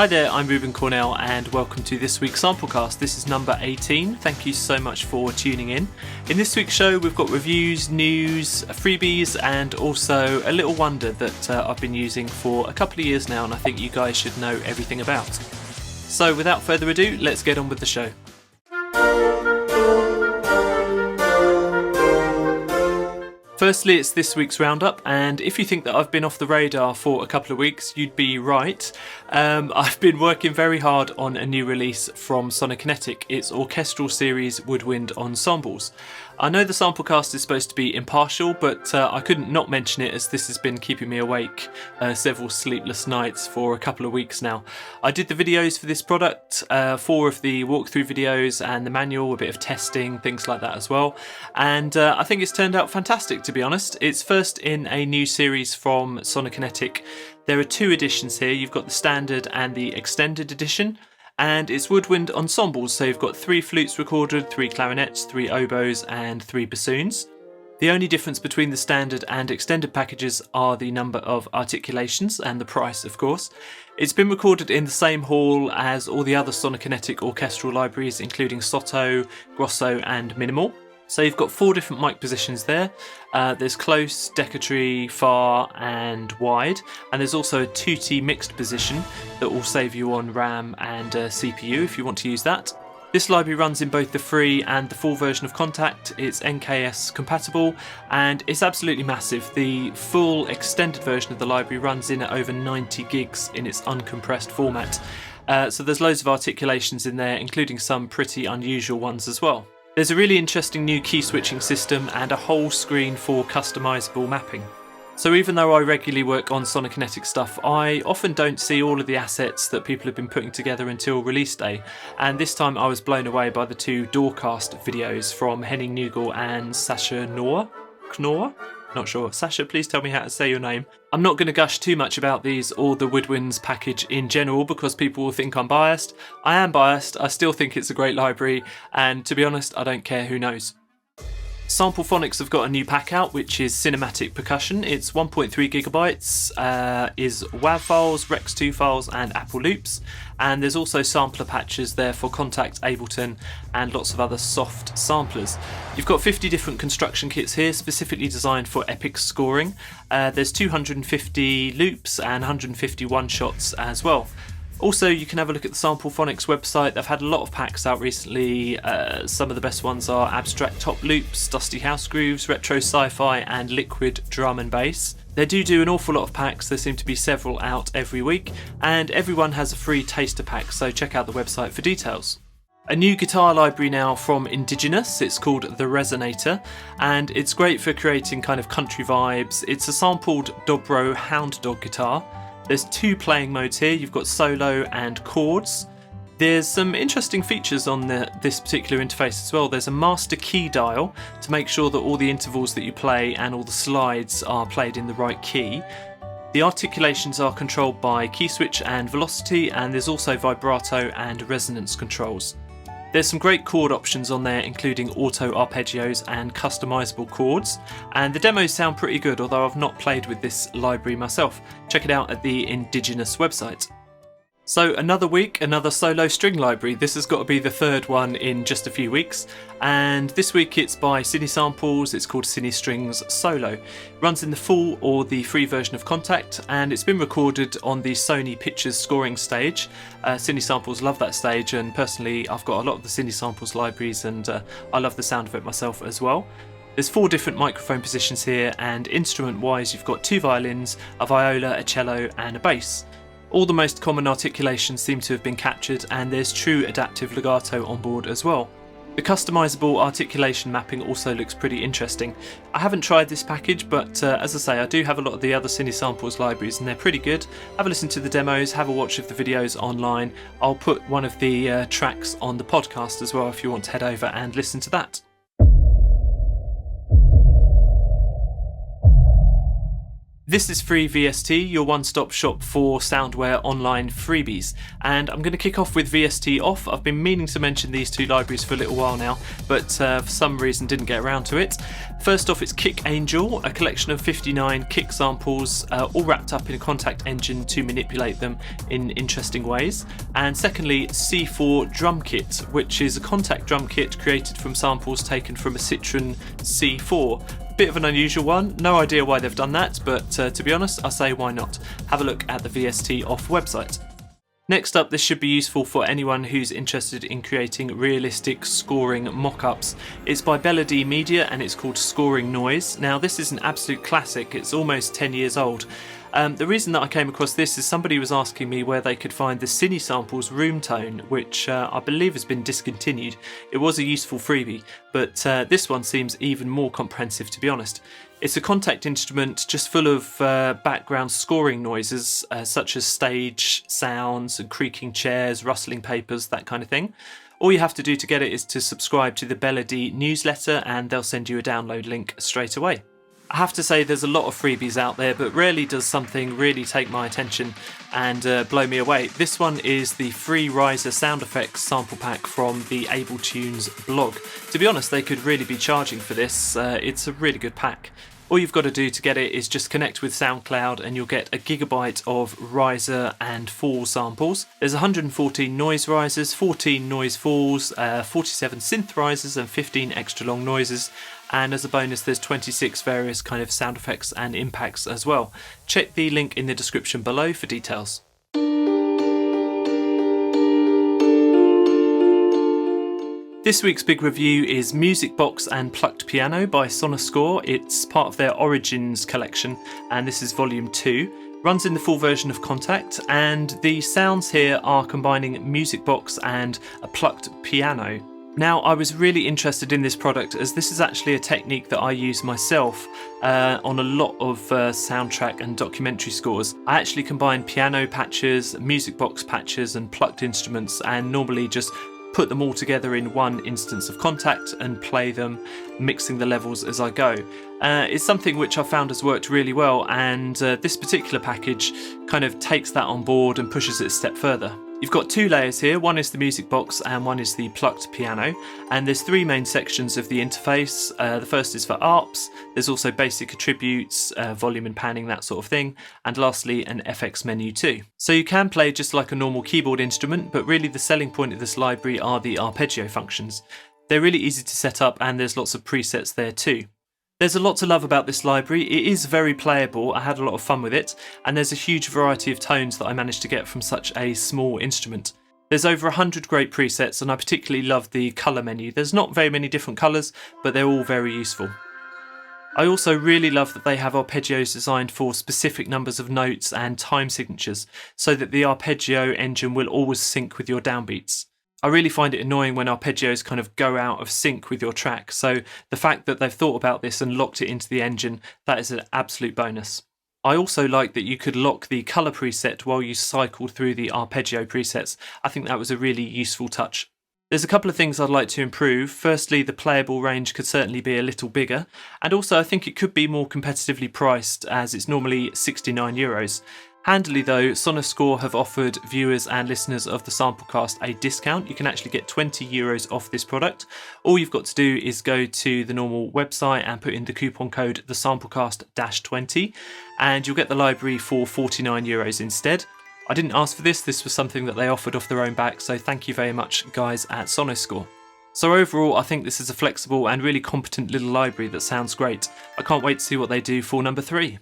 Hi there, I'm REUBEN CORNELL and welcome to this week's Samplecast. This is number 18. Thank you so much for tuning in. In this week's show we've got reviews, news, freebies and also a little wonder that I've been using for a couple of years now and I think you guys should know everything about. So without further ado, let's get on with the show. Firstly, it's this week's roundup, and if you think that I've been off the radar for a couple of weeks, you'd be right. I've been working very hard on a new release from Sonokinetic. It's Orchestral series Woodwind Ensembles. I know the Samplecast is supposed to be impartial, but I couldn't not mention it as this has been keeping me awake several sleepless nights for a couple of weeks now. I did the videos for this product, 4 of the walkthrough videos and the manual, a bit of testing, things like that as well, and I think it's turned out fantastic, to be honest. It's first in a new series from Sonokinetic. There are 2 editions here. You've got the standard and the extended edition, and it's woodwind ensembles, so you've got 3 flutes recorded, 3 clarinets, 3 oboes and 3 bassoons. The only difference between the standard and extended packages are the number of articulations and the price, of course. It's been recorded in the same hall as all the other Sonokinetic orchestral libraries, including Sotto, Grosso and Minimal. So you've got 4 different mic positions there. There's close, decatory, far and wide, and there's also a tutti mixed position that will save you on RAM and CPU if you want to use that. This library runs in both the free and the full version of Kontakt. It's NKS compatible and it's absolutely massive. The full extended version of the library runs in at over 90 gigs in its uncompressed format. So there's loads of articulations in there, including some pretty unusual ones as well. There's a really interesting new key switching system and a whole screen for customizable mapping. So even though I regularly work on Sonokinetic stuff, I often don't see all of the assets that people have been putting together until release day, and this time I was blown away by the 2 Doorcast videos from Henning Nugel and Sasha Knorr? Not sure. Sasha, please tell me how to say your name. I'm not going to gush too much about these or the Woodwinds package in general because people will think I'm biased. I am biased, I still think it's a great library, and to be honest, I don't care who knows. Samplephonics have got a new pack out, which is Cinematic Percussion. It's 1.3 gigabytes, is WAV files, Rex2 files and Apple loops, and there's also sampler patches there for Kontakt, Ableton and lots of other soft samplers. You've got 50 different construction kits here specifically designed for epic scoring. There's 250 loops and 150 one-shots as well. Also, you can have a look at the Samplephonics website. They've had a lot of packs out recently. Some of the best ones are Abstract Top Loops, Dusty House Grooves, Retro Sci-Fi and Liquid Drum and Bass. They do an awful lot of packs. There seem to be several out every week, and everyone has a free taster pack, so check out the website for details. A new guitar library now from Indiginus. It's called the Resonator, and it's great for creating kind of country vibes. It's a sampled Dobro Hound Dog guitar. There's 2 playing modes here. You've got solo and chords. There's some interesting features on this particular interface as well. There's a master key dial to make sure that all the intervals that you play and all the slides are played in the right key. The articulations are controlled by key switch and velocity, and there's also vibrato and resonance controls. There's some great chord options on there, including auto arpeggios and customizable chords, and the demos sound pretty good, although I've not played with this library myself. Check it out at the Indiginus website. So another week, another solo string library. This has got to be the 3rd one in just a few weeks, and this week it's by Cinesamples. It's called Cinestrings Solo. It runs in the full or the free version of Kontakt, and it's been recorded on the Sony Pictures scoring stage. Cinesamples love that stage, and personally I've got a lot of the Cinesamples libraries and I love the sound of it myself as well. There's 4 different microphone positions here, and instrument wise you've got 2 violins, a viola, a cello and a bass. All the most common articulations seem to have been captured, and there's true adaptive legato on board as well. The customizable articulation mapping also looks pretty interesting. I haven't tried this package, but as I say, I do have a lot of the other Cinesamples libraries and they're pretty good. Have a listen to the demos, have a watch of the videos online. I'll put one of the tracks on the podcast as well if you want to head over and listen to that. This is Free VST, your one-stop shop for Soundware online freebies, and I'm going to kick off with VST Off. I've been meaning to mention these two libraries for a little while now, but for some reason didn't get around to it. First off, it's Kick Angel, a collection of 59 kick samples, all wrapped up in a Kontakt engine to manipulate them in interesting ways. And secondly, C4 Drum Kit, which is a Kontakt drum kit created from samples taken from a Citroen C4. Bit of an unusual one, no idea why they've done that, but to be honest, I say why not. Have a look at the VST Off website. Next up, this should be useful for anyone who's interested in creating realistic scoring mock-ups. It's by Bela Media and it's called Scoring Noise. Now this is an absolute classic, it's almost 10 years old. The reason that I came across this is somebody was asking me where they could find the Cinesamples room tone, which I believe has been discontinued. It was a useful freebie, but this one seems even more comprehensive, to be honest. It's a Kontakt instrument just full of background scoring noises, such as stage sounds and creaking chairs, rustling papers, that kind of thing. All you have to do to get it is to subscribe to the Bela newsletter and they'll send you a download link straight away. I have to say there's a lot of freebies out there, but rarely does something really take my attention and blow me away. This one is the free riser sound effects sample pack from the Abletunes blog. To be honest, they could really be charging for this. It's a really good pack. All you've got to do to get it is just connect with SoundCloud and you'll get a gigabyte of riser and fall samples. There's 114 noise risers, 14 noise falls, 47 synth risers and 15 extra long noises. And as a bonus, there's 26 various kind of sound effects and impacts as well. Check the link in the description below for details. This week's big review is Music Box and Plucked Piano by Sonuscore. It's part of their Origins collection and this is volume 2. Runs in the full version of Kontakt and the sounds here are combining Music Box and a plucked piano. Now, I was really interested in this product as this is actually a technique that I use myself on a lot of soundtrack and documentary scores. I actually combine piano patches, music box patches and plucked instruments and normally just put them all together in one instance of Kontakt and play them, mixing the levels as I go. It's something which I found has worked really well and this particular package kind of takes that on board and pushes it a step further. You've got two layers here, one is the music box and one is the plucked piano, and there's three main sections of the interface. The first is for ARPs, there's also basic attributes, volume and panning, that sort of thing, and lastly an FX menu too. So you can play just like a normal keyboard instrument, but really the selling point of this library are the arpeggio functions. They're really easy to set up and there's lots of presets there too. There's a lot to love about this library. It is very playable, I had a lot of fun with it, and there's a huge variety of tones that I managed to get from such a small instrument. There's over 100 great presets and I particularly love the colour menu. There's not very many different colours, but they're all very useful. I also really love that they have arpeggios designed for specific numbers of notes and time signatures, so that the arpeggio engine will always sync with your downbeats. I really find it annoying when arpeggios kind of go out of sync with your track, so the fact that they've thought about this and locked it into the engine, that is an absolute bonus. I also like that you could lock the colour preset while you cycle through the arpeggio presets. I think that was a really useful touch. There's a couple of things I'd like to improve. Firstly, the playable range could certainly be a little bigger, and also I think it could be more competitively priced as it's normally €69. Handily though, Sonuscore have offered viewers and listeners of the Samplecast a discount. You can actually get €20 off this product. All you've got to do is go to the normal website and put in the coupon code thesamplecast-20 and you'll get the library for €49 instead. I didn't ask for this was something that they offered off their own back, so thank you very much guys at Sonuscore. So overall, I think this is a flexible and really competent little library that sounds great. I can't wait to see what they do for number 3.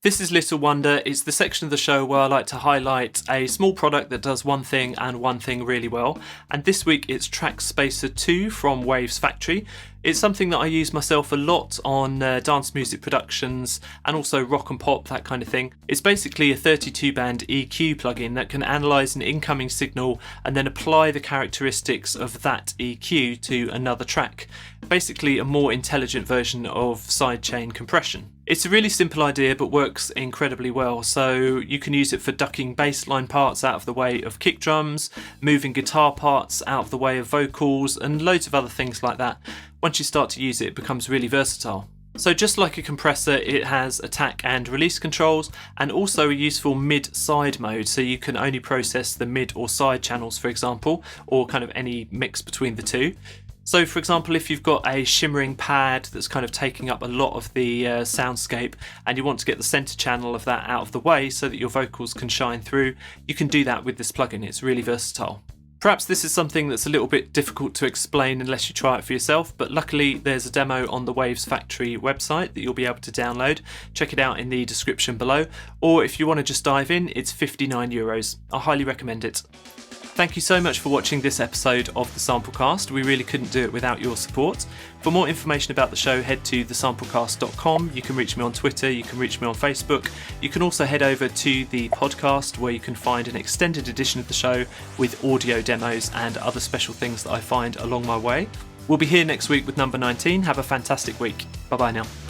This is Little Wonder. It's the section of the show where I like to highlight a small product that does one thing and one thing really well. And this week it's TRACKSPACER 2 from Waves Factory. It's something that I use myself a lot on dance music productions and also rock and pop, that kind of thing. It's basically a 32-band EQ plugin that can analyse an incoming signal and then apply the characteristics of that EQ to another track. Basically a more intelligent version of sidechain compression. It's a really simple idea but works incredibly well, so you can use it for ducking bass line parts out of the way of kick drums, moving guitar parts out of the way of vocals and loads of other things like that. Once you start to use it, it becomes really versatile. So just like a compressor, it has attack and release controls, and also a useful mid-side mode, so you can only process the mid or side channels, for example, or kind of any mix between the two. So for example, if you've got a shimmering pad that's kind of taking up a lot of the soundscape and you want to get the center channel of that out of the way so that your vocals can shine through, you can do that with this plugin. It's really versatile. Perhaps this is something that's a little bit difficult to explain unless you try it for yourself, but luckily there's a demo on the Waves Factory website that you'll be able to download. Check it out in the description below, or if you want to just dive in, it's €59. I highly recommend it. Thank you so much for watching this episode of the Samplecast. We really couldn't do it without your support. For more information about the show, head to thesamplecast.com. You can reach me on Twitter, you can reach me on Facebook. You can also head over to the podcast where you can find an extended edition of the show with audio demos and other special things that I find along my way. We'll be here next week with number 19. Have a fantastic week. Bye bye now.